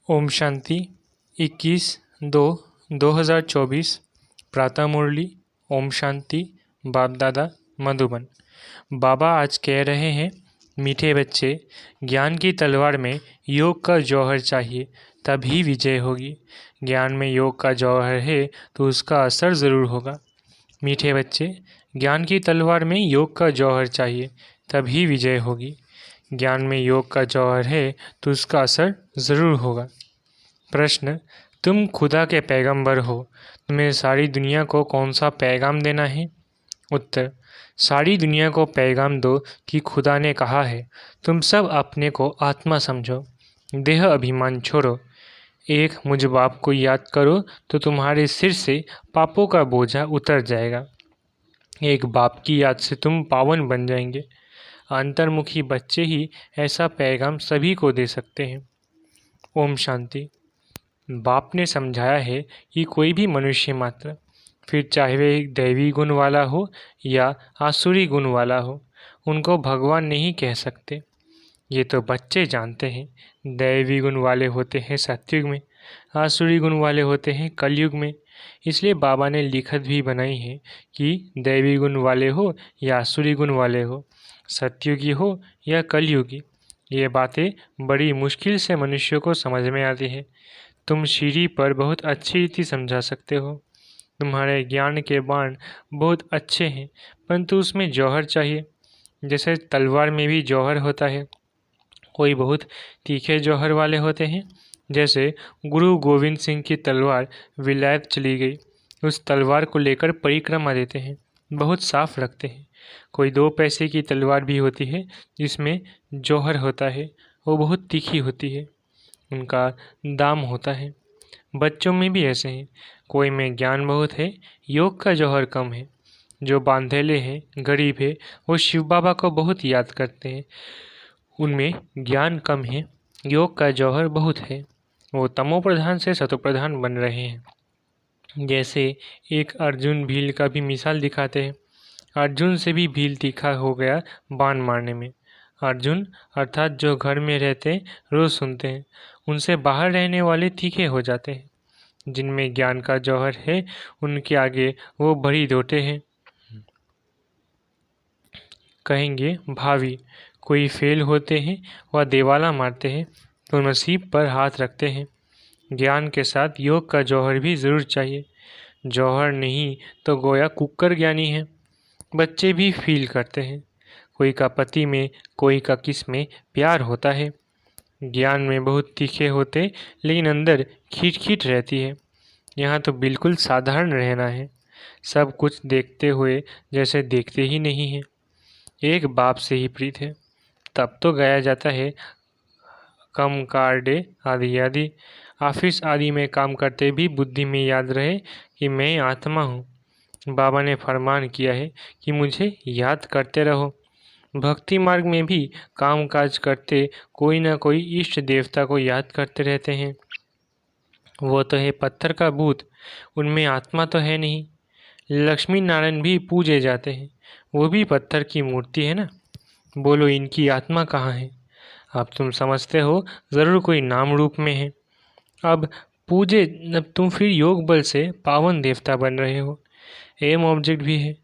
ओम शांति 21/2/2024 प्रातः मुरली। ओम शांति। बाप दादा मधुबन। बाबा आज कह रहे हैं, मीठे बच्चे, ज्ञान की तलवार में योग का जौहर चाहिए, तभी विजय होगी। ज्ञान में योग का जौहर है तो उसका असर ज़रूर होगा। मीठे बच्चे, ज्ञान की तलवार में योग का जौहर चाहिए, तभी विजय होगी। ज्ञान में योग का जौहर है तो उसका असर ज़रूर होगा। प्रश्न: तुम खुदा के पैगंबर हो, तुम्हें सारी दुनिया को कौन सा पैगाम देना है? उत्तर: सारी दुनिया को पैगाम दो कि खुदा ने कहा है, तुम सब अपने को आत्मा समझो, देह अभिमान छोड़ो। एक मुझ बाप को याद करो तो तुम्हारे सिर से पापों का बोझा उतर जाएगा। एक बाप की याद से तुम पावन बन जाएंगे। अंतर्मुखी बच्चे ही ऐसा पैगाम सभी को दे सकते हैं। ओम शांति। बाप ने समझाया है कि कोई भी मनुष्य मात्र, फिर चाहे वे दैवी गुण वाला हो या आसुरी गुण वाला हो, उनको भगवान नहीं कह सकते। ये तो बच्चे जानते हैं। दैवी गुण वाले होते हैं सतयुग में, आसुरी गुण वाले होते हैं कलयुग में। इसलिए बाबा ने लिखत भी बनाई है कि दैवी गुण वाले हो या आसुरी गुण वाले हो, सतयुगी हो या कलयुगी, ये बातें बड़ी मुश्किल से मनुष्यों को समझ में आती है। तुम सीढ़ी पर बहुत अच्छी रीति समझा सकते हो। तुम्हारे ज्ञान के बाण बहुत अच्छे हैं, परंतु उसमें जौहर चाहिए। जैसे तलवार में भी जौहर होता है। कोई बहुत तीखे जौहर वाले होते हैं। जैसे गुरु गोविंद सिंह की तलवार विलायत चली गई, उस तलवार को लेकर परिक्रमा देते हैं, बहुत साफ रखते हैं। कोई 2 पैसे की तलवार भी होती है जिसमें जौहर होता है, वो बहुत तीखी होती है, उनका दाम होता है। बच्चों में भी ऐसे हैं। कोई में ज्ञान बहुत है, योग का जौहर कम है। जो बांधेले हैं, गरीब है, वो शिव बाबा को बहुत याद करते हैं, उनमें ज्ञान कम है, योग का जौहर बहुत है। वो तमो प्रधान से सतो प्रधान बन रहे हैं। जैसे एक अर्जुन भील का भी मिसाल दिखाते हैं। अर्जुन से भी भील तीखा हो गया बाण मारने में। अर्जुन अर्थात जो घर में रहते रोज़ सुनते हैं, उनसे बाहर रहने वाले तीखे हो जाते हैं। जिनमें ज्ञान का जौहर है, उनके आगे वो बड़ी दोटे हैं। कहेंगे भावी, कोई फेल होते हैं व देवाला मारते हैं तो नसीब पर हाथ रखते हैं। ज्ञान के साथ योग का जौहर भी ज़रूर चाहिए। जौहर नहीं तो गोया कुकर ज्ञानी है। बच्चे भी फील करते हैं। कोई का पति में, कोई का किस में प्यार होता है। ज्ञान में बहुत तीखे होते, लेकिन अंदर खींच खींच रहती है। यहाँ तो बिल्कुल साधारण रहना है, सब कुछ देखते हुए जैसे देखते ही नहीं है। एक बाप से ही प्रीत है, तब तो गाया जाता है, कम कार्डे आदि आदि। ऑफिस आदि में काम करते भी बुद्धि में याद रहे कि मैं आत्मा हूँ। बाबा ने फरमान किया है कि मुझे याद करते रहो। भक्ति मार्ग में भी काम काज करते कोई ना कोई इष्ट देवता को याद करते रहते हैं। वो तो है पत्थर का भूत, उनमें आत्मा तो है नहीं। लक्ष्मी नारायण भी पूजे जाते हैं, वो भी पत्थर की मूर्ति है ना। बोलो इनकी आत्मा कहाँ है? अब तुम समझते हो ज़रूर कोई नाम रूप में है। अब पूजे, अब तुम फिर योग बल से पावन देवता बन रहे हो, एम ऑब्जेक्ट भी है।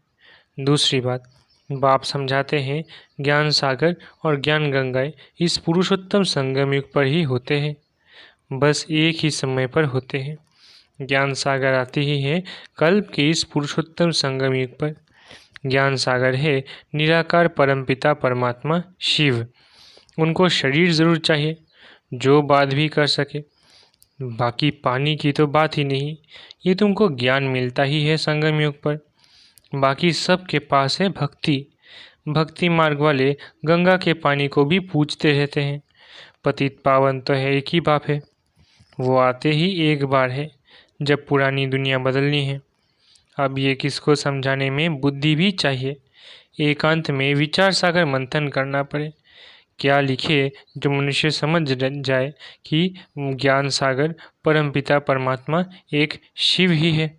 दूसरी बात, बाप समझाते हैं ज्ञान सागर और ज्ञान गंगाएं इस पुरुषोत्तम संगम युग पर ही होते हैं, बस एक ही समय पर होते हैं। ज्ञान सागर आती ही है कल्प के इस पुरुषोत्तम संगम युग पर। ज्ञान सागर है निराकार परमपिता परमात्मा शिव। उनको शरीर ज़रूर चाहिए जो बात भी कर सके, बाकी पानी की तो बात ही नहीं। ये तुमको ज्ञान मिलता ही है संगम युग पर। बाकी सब के पास है भक्ति। भक्ति मार्ग वाले गंगा के पानी को भी पूजते रहते हैं। पतित पावन तो है एक ही बाप है, वो आते ही एक बार है जब पुरानी दुनिया बदलनी है। अब ये किसको समझाने में बुद्धि भी चाहिए, एकांत में विचार सागर मंथन करना पड़े। क्या लिखे जो मनुष्य समझ जाए कि ज्ञान सागर परमपिता परमात्मा एक शिव ही है।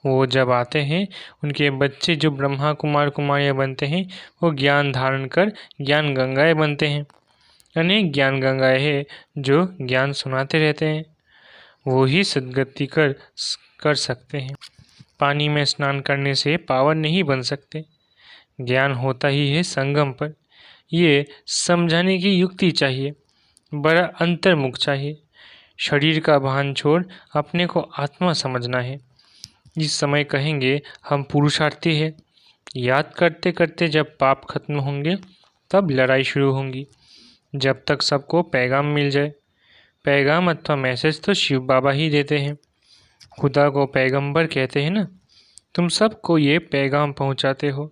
वो जब आते हैं, उनके बच्चे जो ब्रह्मा कुमार कुमारियाँ बनते हैं, वो ज्ञान धारण कर ज्ञान गंगाएं बनते हैं। अनेक ज्ञान गंगाएं हैं जो ज्ञान सुनाते रहते हैं, वो ही सद्गति कर सकते हैं। पानी में स्नान करने से पावन नहीं बन सकते, ज्ञान होता ही है संगम पर। ये समझाने की युक्ति चाहिए, बड़ा अंतर्मुख चाहिए। शरीर का भान छोड़ अपने को आत्मा समझना है। इस समय कहेंगे हम पुरुषार्थी हैं। याद करते करते जब पाप खत्म होंगे तब लड़ाई शुरू होंगी। जब तक सबको पैगाम मिल जाए। पैगाम अथवा मैसेज तो शिव बाबा ही देते हैं। खुदा को पैगंबर कहते हैं ना। तुम सबको ये पैगाम पहुंचाते हो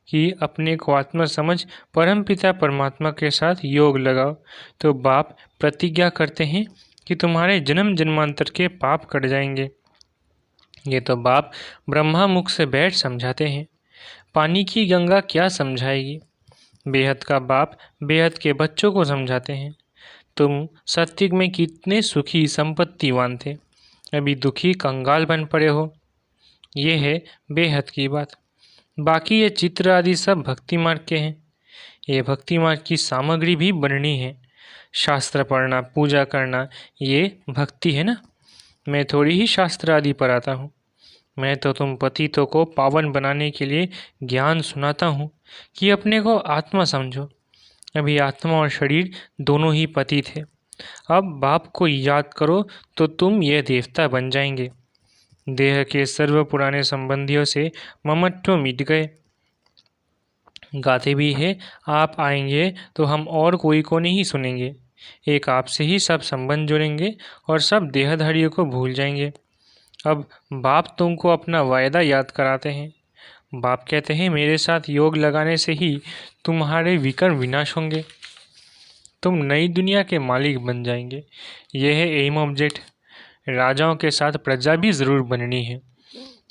कि अपने को आत्मा समझ परमपिता परमात्मा के साथ योग लगाओ। तो बाप प्रतिज्ञा करते हैं कि तुम्हारे जन्म जन्मांतर के पाप कट जाएंगे। ये तो बाप ब्रह्मा मुख से बैठ समझाते हैं। पानी की गंगा क्या समझाएगी। बेहद का बाप बेहद के बच्चों को समझाते हैं। तुम सत्युग में कितने सुखी संपत्तिवान थे, अभी दुखी कंगाल बन पड़े हो। ये है बेहद की बात। बाकी ये चित्र आदि सब भक्ति मार्ग के हैं। ये भक्ति मार्ग की सामग्री भी बननी है। शास्त्र पढ़ना, पूजा करना, ये भक्ति है ना। मैं थोड़ी ही शास्त्र आदि पढ़ाता हूँ। मैं तो तुम पतितों को पावन बनाने के लिए ज्ञान सुनाता हूँ कि अपने को आत्मा समझो। अभी आत्मा और शरीर दोनों ही पतित है। अब बाप को याद करो तो तुम ये देवता बन जाएंगे। देह के सर्व पुराने संबंधियों से ममत्व मिट गए। गाते भी है, आप आएंगे तो हम और कोई को नहीं सुनेंगे। एक आपसे ही सब संबंध जुड़ेंगे और सब देहधारियों को भूल जाएंगे। अब बाप तुमको अपना वायदा याद कराते हैं। बाप कहते हैं मेरे साथ योग लगाने से ही तुम्हारे विकर्म विनाश होंगे। तुम नई दुनिया के मालिक बन जाएंगे। यह है एम ऑब्जेक्ट। राजाओं के साथ प्रजा भी ज़रूर बननी है।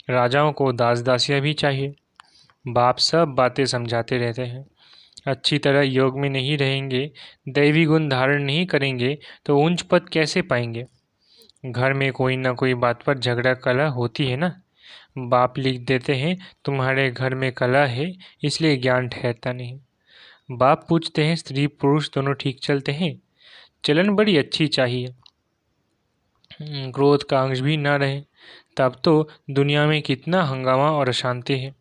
राजाओं को दास दासियाँ भी चाहिए। बाप सब बातें समझाते रहते हैं। अच्छी तरह योग में नहीं रहेंगे, दैवी गुण धारण नहीं करेंगे तो ऊंच पद कैसे पाएंगे। घर में कोई ना कोई बात पर झगड़ा कला होती है ना। बाप लिख देते हैं तुम्हारे घर में कला है इसलिए ज्ञान ठहरता नहीं। बाप पूछते हैं स्त्री पुरुष दोनों ठीक चलते हैं। चलन बड़ी अच्छी चाहिए, क्रोध का अंश भी ना रहे, तब तो दुनिया में कितना हंगामा और अशांति है।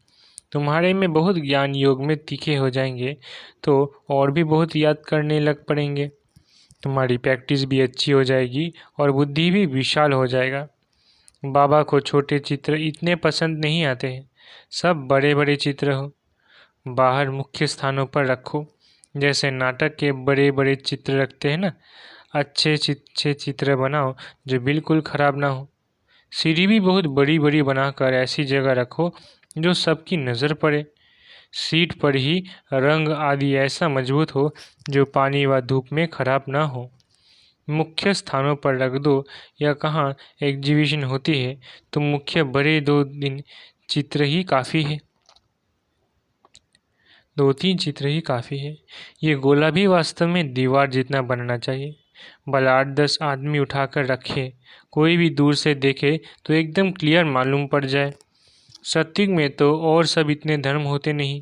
तुम्हारे में बहुत ज्ञान योग में तीखे हो जाएंगे तो और भी बहुत याद करने लग पड़ेंगे। तुम्हारी प्रैक्टिस भी अच्छी हो जाएगी और बुद्धि भी विशाल हो जाएगा। बाबा को छोटे चित्र इतने पसंद नहीं आते हैं, सब बड़े बड़े चित्र हो। बाहर मुख्य स्थानों पर रखो, जैसे नाटक के बड़े बड़े चित्र रखते हैं ना। अच्छे चित्र बनाओ जो बिल्कुल ख़राब ना हो। सीढ़ी भी बहुत बड़ी बड़ी बनाकर ऐसी जगह रखो जो सबकी नज़र पड़े। सीट पर ही रंग आदि ऐसा मजबूत हो जो पानी व धूप में खराब ना हो। मुख्य स्थानों पर रख दो, या कहाँ एग्जीबिशन होती है तो मुख्य बड़े 2-3 चित्र ही काफ़ी है। 2-3 चित्र ही काफ़ी है। ये गोला भी वास्तव में दीवार जितना बनना चाहिए। भला 8-10 आदमी उठाकर रखे, कोई भी दूर से देखे तो एकदम क्लियर मालूम पड़ जाए। सत्युग में तो और सब इतने धर्म होते नहीं,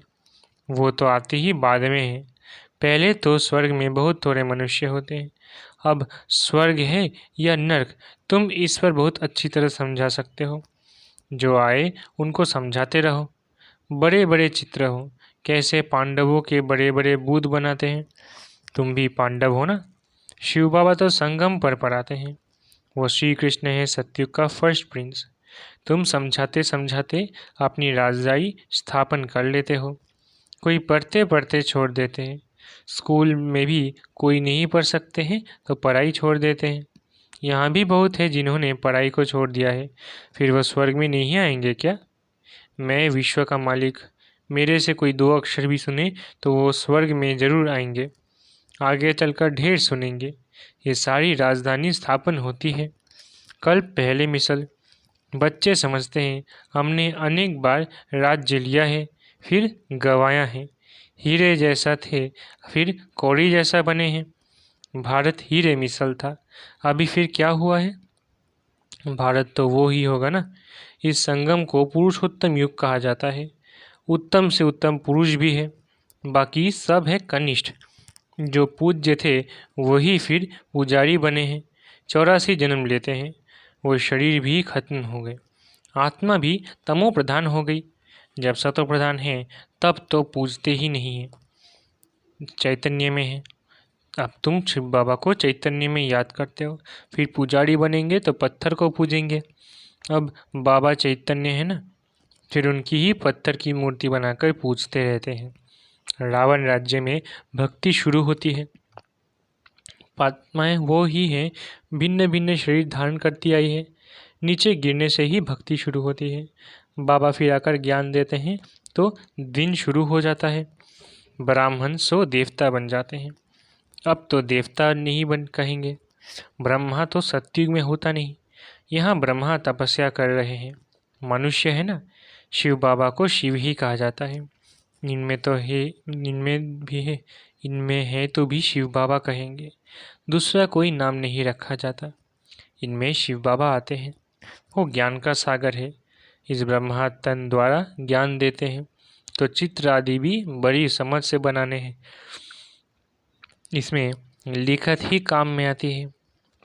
वो तो आते ही बाद में है। पहले तो स्वर्ग में बहुत थोड़े मनुष्य होते हैं। अब स्वर्ग है या नर्क, तुम इस पर बहुत अच्छी तरह समझा सकते हो। जो आए उनको समझाते रहो। बड़े बड़े चित्र हो, कैसे पांडवों के बड़े बड़े बुद्ध बनाते हैं। तुम भी पांडव हो ना। शिव बाबा तो संगम पर पढ़ाते हैं। वो श्री कृष्ण है सत्युग का फर्स्ट प्रिंस। तुम समझाते समझाते अपनी राजदाई स्थापन कर लेते हो। कोई पढ़ते पढ़ते छोड़ देते हैं। स्कूल में भी कोई नहीं पढ़ सकते हैं तो पढ़ाई छोड़ देते हैं। यहाँ भी बहुत है जिन्होंने पढ़ाई को छोड़ दिया है, फिर वह स्वर्ग में नहीं आएंगे क्या। मैं विश्व का मालिक, मेरे से कोई 2 अक्षर भी सुने तो वो स्वर्ग में ज़रूर आएंगे। आगे चलकर ढेर सुनेंगे। ये सारी राजधानी स्थापन होती है। कल पहले मिसल। बच्चे समझते हैं हमने अनेक बार राज्य लिया है फिर गंवाया है। हीरे जैसा थे फिर कौड़ी जैसा बने हैं। भारत हीरे मिसल था, अभी फिर क्या हुआ है। भारत तो वो ही होगा ना। इस संगम को पुरुषोत्तम युग कहा जाता है। उत्तम से उत्तम पुरुष भी है, बाकी सब है कनिष्ठ। जो पूज्य थे वही फिर पुजारी बने हैं। 84 जन्म लेते हैं, वो शरीर भी खत्म हो गए, आत्मा भी तमो प्रधान हो गई। जब सतो प्रधान है तब तो पूजते ही नहीं है, चैतन्य में है। अब तुम शिव बाबा को चैतन्य में याद करते हो, फिर पुजारी बनेंगे तो पत्थर को पूजेंगे। अब बाबा चैतन्य है ना, फिर उनकी ही पत्थर की मूर्ति बनाकर पूजते रहते हैं। रावण राज्य में भक्ति शुरू होती है। आत्माएं वो ही हैं, भिन्न भिन्न शरीर धारण करती आई है। नीचे गिरने से ही भक्ति शुरू होती है। बाबा फिर आकर ज्ञान देते हैं तो दिन शुरू हो जाता है। ब्राह्मण सो देवता बन जाते हैं। अब तो देवता नहीं बन कहेंगे, ब्रह्मा तो सतयुग में होता नहीं, यहाँ ब्रह्मा तपस्या कर रहे हैं। मनुष्य है ना, शिव बाबा को शिव ही कहा जाता है। इनमें तो है, इनमें भी है, इनमें है तो भी शिव बाबा कहेंगे, दूसरा कोई नाम नहीं रखा जाता। इनमें शिव बाबा आते हैं, वो ज्ञान का सागर है। इस ब्रह्मा तन द्वारा ज्ञान देते हैं, तो चित्र आदि भी बड़ी समझ से बनाने हैं। इसमें लिखत ही काम में आती है।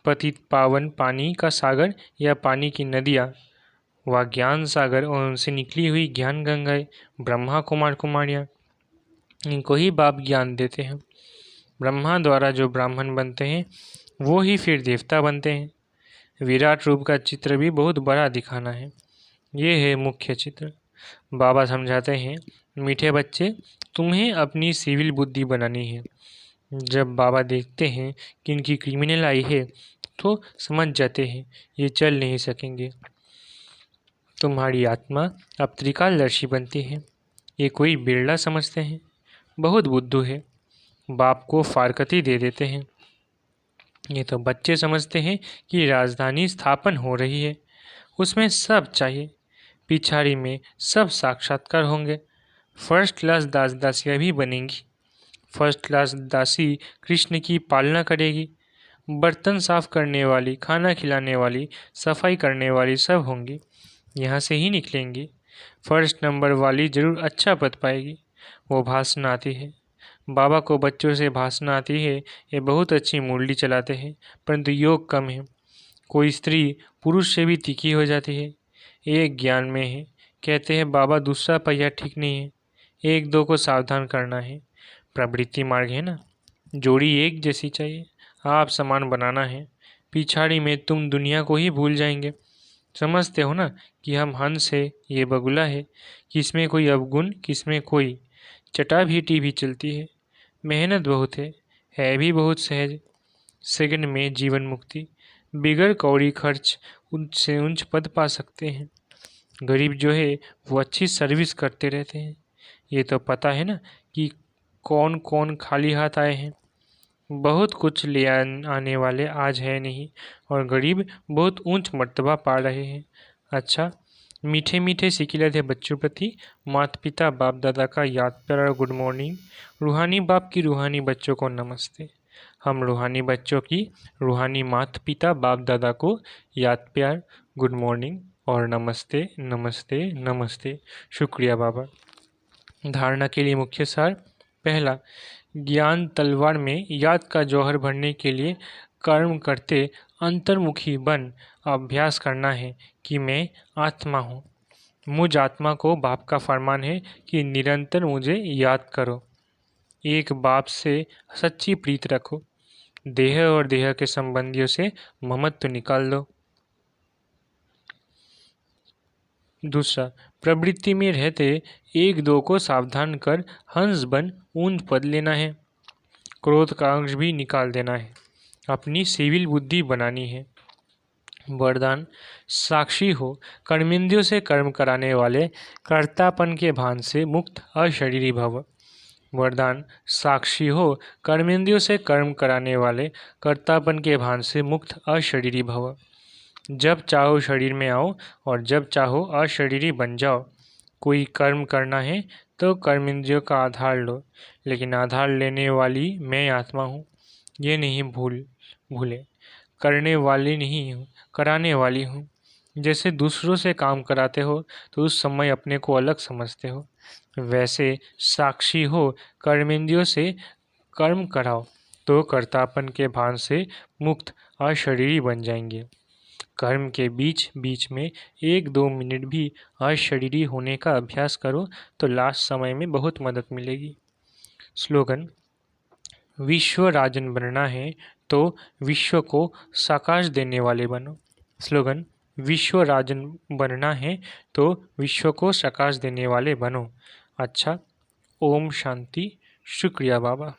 पतित पावन पानी का सागर या पानी की नदियाँ व ज्ञान सागर और उनसे निकली हुई ज्ञान गंगाएं, ब्रह्मा कुमार कुमारियाँ, इनको ही बाप ज्ञान देते हैं। ब्रह्मा द्वारा जो ब्राह्मण बनते हैं वो ही फिर देवता बनते हैं। विराट रूप का चित्र भी बहुत बड़ा दिखाना है, ये है मुख्य चित्र। बाबा समझाते हैं, मीठे बच्चे, तुम्हें अपनी सिविल बुद्धि बनानी है। जब बाबा देखते हैं कि इनकी क्रिमिनल आई है तो समझ जाते हैं ये चल नहीं सकेंगे। तुम्हारी आत्मा अब त्रिकालदर्शी बनती है। ये कोई बिरला समझते हैं, बहुत बुद्धू है, बाप को फारकती दे देते हैं। ये तो बच्चे समझते हैं कि राजधानी स्थापन हो रही है, उसमें सब चाहिए, पिछाड़ी में सब साक्षात्कार होंगे। फर्स्ट क्लास दास दासियाँ भी बनेंगी। फर्स्ट क्लास दासी कृष्ण की पालना करेगी। बर्तन साफ करने वाली, खाना खिलाने वाली, सफाई करने वाली सब होंगी, यहाँ से ही निकलेंगी। फर्स्ट नंबर वाली जरूर अच्छा पद पाएगी। वो भाषण आती है, बाबा को बच्चों से भाषण आती है, ये बहुत अच्छी मुरली चलाते हैं, परंतु योग कम है। कोई स्त्री पुरुष से भी तीखी हो जाती है। एक ज्ञान में है, कहते हैं बाबा दूसरा पहिया ठीक नहीं है, एक दो को सावधान करना है। प्रवृत्ति मार्ग है ना, जोड़ी एक जैसी चाहिए, आप समान बनाना है। पिछाड़ी में तुम दुनिया को ही भूल जाएंगे। समझते हो ना कि हम हंस है, ये बगुला है, किसमें कोई अवगुण, किसमें कोई चटाभीटी भी चलती है। मेहनत बहुत है भी बहुत सहज। सेकंड में जीवन मुक्ति, बिगर कौड़ी खर्च उनसे ऊंच पद पा सकते हैं। गरीब जो है वो अच्छी सर्विस करते रहते हैं। ये तो पता है ना कि कौन कौन खाली हाथ आए हैं। बहुत कुछ ले आने वाले आज है नहीं, और गरीब बहुत ऊंच मर्तबा पा रहे हैं। अच्छा, मीठे मीठे सिकिले थे बच्चों प्रति माता पिता बाप दादा का याद प्यार गुड मॉर्निंग। रूहानी बाप की रूहानी बच्चों को नमस्ते। हम रूहानी बच्चों की रूहानी माता पिता बाप दादा को याद प्यार गुड मॉर्निंग और नमस्ते नमस्ते नमस्ते। शुक्रिया बाबा। धारणा के लिए मुख्य सार, पहला, ज्ञान तलवार में याद का जौहर भरने के लिए कर्म करते अंतर्मुखी बन अभ्यास करना है कि मैं आत्मा हूँ। मुझ आत्मा को बाप का फरमान है कि निरंतर मुझे याद करो। एक बाप से सच्ची प्रीत रखो। देह और देह के संबंधियों से ममत्व निकाल दो। दूसरा, प्रवृत्ति में रहते एक दो को सावधान कर हंस बन ऊंच पद लेना है। क्रोध का अंश भी निकाल देना है, अपनी सिविल बुद्धि बनानी है। वरदान, साक्षी हो, कर्मेंद्रियों से कर्म कराने वाले कर्तापन के भान से मुक्त अशरीरी भव। वरदान, साक्षी हो, कर्मेंद्रियों से कर्म कराने वाले कर्तापन के भान से मुक्त अशरीरी भव। जब चाहो शरीर में आओ और जब चाहो अशरीरी बन जाओ। कोई कर्म करना है तो कर्मेंद्रियों का आधार लो, लेकिन आधार लेने वाली मैं आत्मा हूँ, ये नहीं भूले। करने वाली नहीं हूँ, कराने वाली हूँ। जैसे दूसरों से काम कराते हो तो उस समय अपने को अलग समझते हो, वैसे साक्षी हो, कर्मेंद्रियों से कर्म कराओ तो कर्तापन के भान से मुक्त अशरीरी बन जाएंगे। कर्म के बीच बीच में 1-2 मिनट भी अशरीरी होने का अभ्यास करो तो लास्ट समय में बहुत मदद मिलेगी। स्लोगन: विश्व राजन बनना है तो विश्व को साकाश देने वाले बनो। स्लोगन: विश्व राजन बनना है तो विश्व को साकाश देने वाले बनो। अच्छा, ओम शांति। शुक्रिया बाबा।